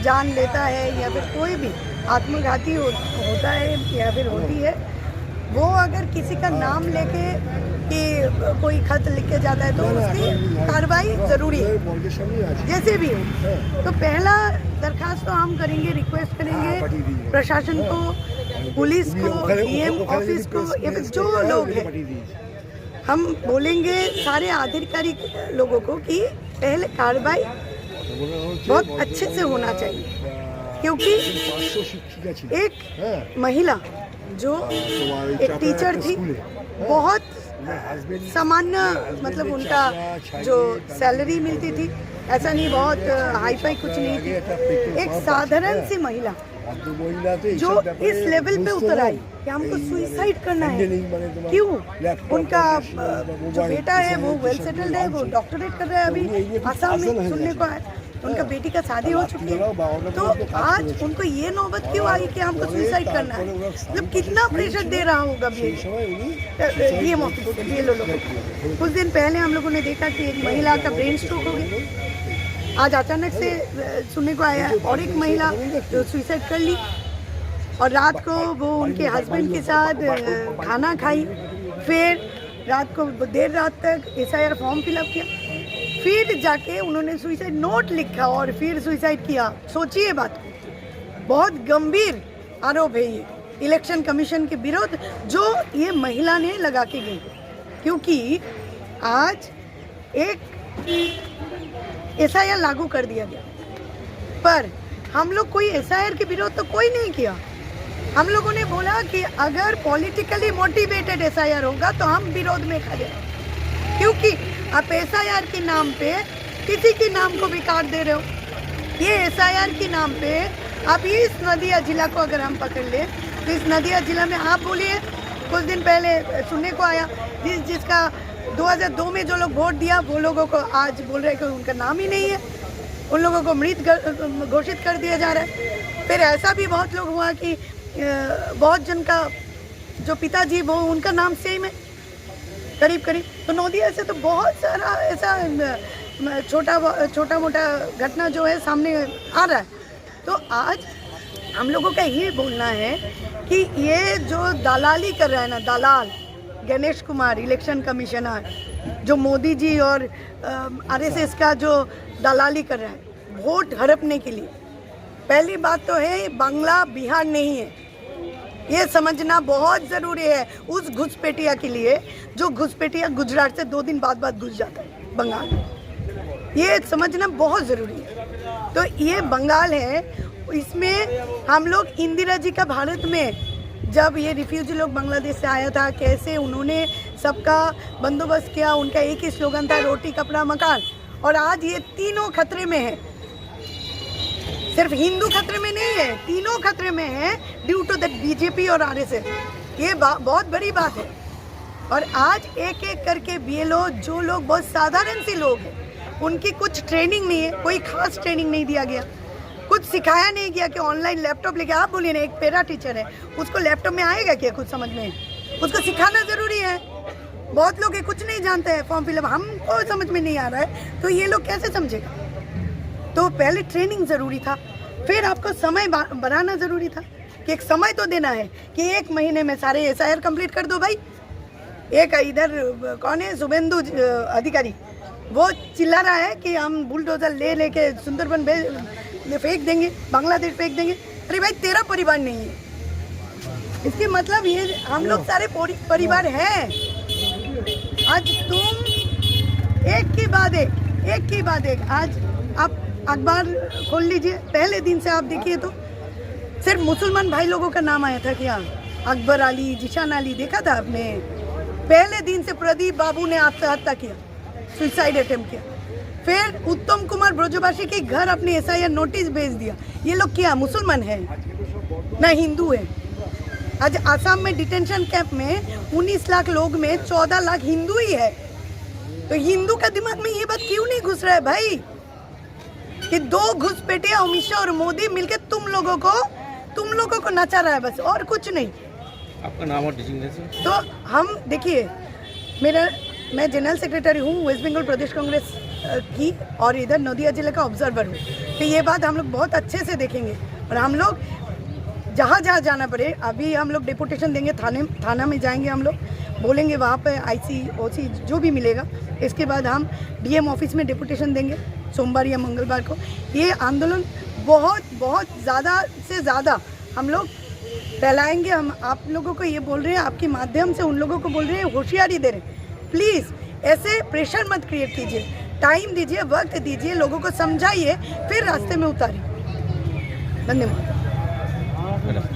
जान लेता है या फिर कोई भी आत्मघाती होता है या फिर होती है, वो अगर किसी का नाम लेके कि कोई खत लिख के जाता है तो उसकी कार्रवाई ज़रूरी है जैसे भी हो। तो पहला दरखास्त तो हम करेंगे, रिक्वेस्ट करेंगे प्रशासन को, पुलिस को, डीएम ऑफिस को या फिर जो लोग हैं, हम बोलेंगे सारे आधिकारिक लोगों को कि पहले कार्रवाई बहुत अच्छे से होना चाहिए, क्योंकि एक महिला जो एक टीचर थी, बहुत सामान्य मतलब उनका जो सैलरी मिलती थी ऐसा नहीं, बहुत हाई फाई कुछ नहीं थी, एक साधारण सी महिला जो इस लेवल पे उतर आई कि हमको सुइसाइड करना है। क्यों? उनका जो बेटा है वो वेल सेटल्ड है, वो डॉक्टरेट कर रहा है अभी आसाम में, सुनने को है उनका बेटी का शादी हो चुकी है, तो आज उनको ये नौबत क्यों आई कि हमको सुइसाइड करना है? मतलब कितना प्रेशर दे रहा होगा डीएम ऑफिस लोग। कुछ दिन पहले हम लोगों ने देखा कि एक महिला का ब्रेन स्ट्रोक हो गया, आज अचानक से सुनने को आया और एक महिला जो सुइसाइड कर ली, और रात को वो उनके हस्बैंड के साथ खाना खाई, फिर रात को देर रात तक एसआईआर फॉर्म फिलअप किया, फिर जाके उन्होंने सुइसाइड नोट लिखा और फिर सुइसाइड किया। सोचिए बात को, बहुत गंभीर आरोप है ये इलेक्शन कमीशन के विरुद्ध जो ये महिला ने लगा के गई, क्योंकि आज एक एसआईआर लागू कर दिया गया, पर हम लोग कोई एसआईआर के विरोध तो कोई नहीं किया। हम लोगों ने बोला कि अगर पॉलिटिकली मोटिवेटेड एसआईआर होगा तो हम विरोध में खड़े, क्योंकि आप एसआईआर के नाम पे किसी के नाम को भी काट दे रहे हो। ये एसआईआर के नाम पे आप इस नदिया जिला को अगर हम पकड़ ले तो इस नदिया जिला में आप बोलिए, कुछ दिन पहले सुनने को आया जिसका 2002 में जो लोग वोट दिया वो लोगों को आज बोल रहे हैं कि उनका नाम ही नहीं है, उन लोगों को मृत घोषित कर दिया जा रहा है। फिर ऐसा भी बहुत लोग हुआ कि बहुत जन का जो पिताजी वो उनका नाम सेम है करीब करीब। तो नदिया से तो बहुत सारा ऐसा छोटा मोटा घटना जो है सामने आ रहा है। तो आज हम लोगों का ये बोलना है कि ये जो दलाली कर रहा है ना, दलाल गणेश कुमार इलेक्शन कमिश्नर, जो मोदी जी और आरएसएस का जो दलाली कर रहा है वोट हड़पने के लिए, पहली बात तो है बांग्ला बिहार नहीं है, ये समझना बहुत ज़रूरी है उस घुसपैठिया के लिए जो घुसपैठिया गुजरात से 2 दिन बाद घुस जाता है बंगाल, ये समझना बहुत ज़रूरी है। तो ये बंगाल है, इसमें हम लोग इंदिरा जी का भारत में जब ये रिफ्यूजी लोग बांग्लादेश से आया था, कैसे उन्होंने सबका बंदोबस्त किया, उनका एक ही स्लोगन था रोटी कपड़ा मकान, और आज ये तीनों खतरे में है। सिर्फ हिंदू खतरे में नहीं है, तीनों खतरे में है ड्यू टू दैट बीजेपी और आरएसएस। ये बहुत बड़ी बात है। और आज एक एक करके बीएलओ जो लोग बहुत साधारण से लोग हैं, उनकी कुछ ट्रेनिंग नहीं है, कोई खास ट्रेनिंग नहीं दिया गया, कुछ सिखाया नहीं गया कि ऑनलाइन लैपटॉप लेके आप बोलिए ना, एक पैरा टीचर है उसको लैपटॉप में आएगा क्या कुछ समझ में? उसको सिखाना ज़रूरी है। बहुत लोग ये कुछ नहीं जानते हैं, फॉर्म फिलअप हमको समझ में नहीं आ रहा है तो ये लोग कैसे समझेगा? तो पहले ट्रेनिंग ज़रूरी था, फिर आपको समय बनाना ज़रूरी था कि एक समय तो देना है कि 1 महीने में सारे एसआईआर कंप्लीट कर दो भाई। एक इधर कौन है शुभेंदु अधिकारी, वो चिल्ला रहा है कि हम बुलडोजर लेके सुंदरबन फेंक देंगे, बांग्लादेश फेंक देंगे। अरे भाई तेरा परिवार नहीं है, इसके मतलब ये हम लोग सारे परिवार हैं। आज तुम एक के बाद एक आज आप अखबार खोल लीजिए, पहले दिन से आप देखिए तो सिर्फ मुसलमान भाई लोगों का नाम आया था क्या? अकबर अली, जिशान अली देखा था आपने? पहले दिन से प्रदीप बाबू ने आत्महत्या किया, सुसाइड अटेम्प्ट किया। फिर उत्तम कुमार ब्रजवासी के घर अपने एसआईआर नोटिस भेज दिया। ये लोग क्या मुसलमान है ना हिंदू है? आज आसाम में डिटेंशन कैंप में 19 लाख लोग में 14 लाख हिंदू ही है। तो हिंदू का दिमाग में ये बात क्यों नहीं घुस रहा है भाई कि 2 घुसपैठिया अमित शाह और मोदी मिलकर तुम लोगों को नचा रहा है, बस और कुछ नहीं। आपका नाम और डिजिग्नेशन? तो हम देखिए, मैं जनरल सेक्रेटरी हूँ वेस्ट बंगाल प्रदेश कांग्रेस की और इधर नदिया जिले का ऑब्जर्वर हूँ, तो ये बात हम लोग बहुत अच्छे से देखेंगे और हम लोग जहाँ जहाँ जाना पड़े, अभी हम लोग डेपुटेशन देंगे, थाना में जाएंगे, हम लोग बोलेंगे वहाँ पे IC OC जो भी मिलेगा। इसके बाद हम DM ऑफिस में डेपुटेशन देंगे सोमवार या मंगलवार को। ये आंदोलन बहुत बहुत ज़्यादा से ज़्यादा हम लोग फैलाएंगे। हम आप लोगों को ये बोल रहे हैं, आपके माध्यम से उन लोगों को बोल रहे हैं, होशियारी दे रहे हैं, प्लीज़ ऐसे प्रेशर मत क्रिएट कीजिए, टाइम दीजिए, वक्त दीजिए, लोगों को समझाइए, फिर रास्ते में उतारिए। धन्यवाद। मैडम